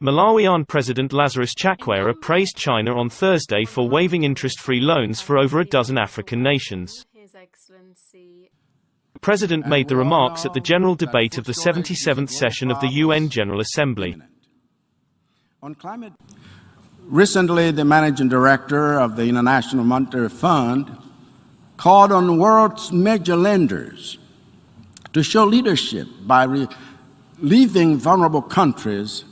Malawian President Lazarus Chakwera praised China on Thursday for waiving interest-free loans for over a dozen African nations. The President made the remarks at the general debate of the 77th session of the UN General Assembly. Recently, the managing director of the International Monetary Fund called on the world's major lenders to show leadership by relieving vulnerable countries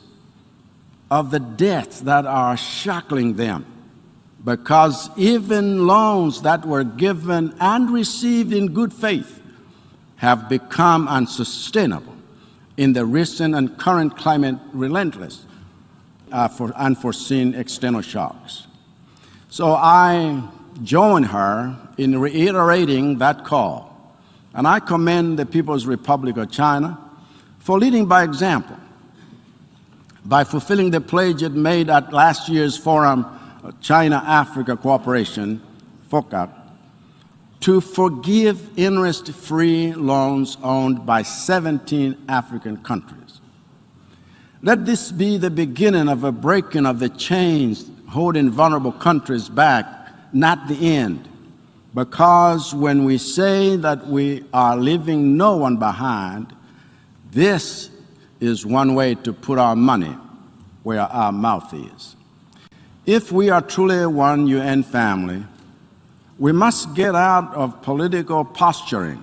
of the debts that are shackling them, because even loans that were given and received in good faith have become unsustainable in the recent and current climate relentless for unforeseen external shocks. So I join her in reiterating that call, and I commend the People's Republic of China for leading by example, by fulfilling the pledge it made at last year's Forum China-Africa Cooperation, FOCAC, to forgive interest-free loans owned by 17 African countries. Let this be the beginning of a breaking of the chains holding vulnerable countries back, not the end. Because when we say that we are leaving no one behind, this is one way to put our money where our mouth is. If we are truly one UN family, we must get out of political posturing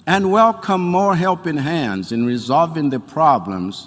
and welcome more helping hands in resolving the problems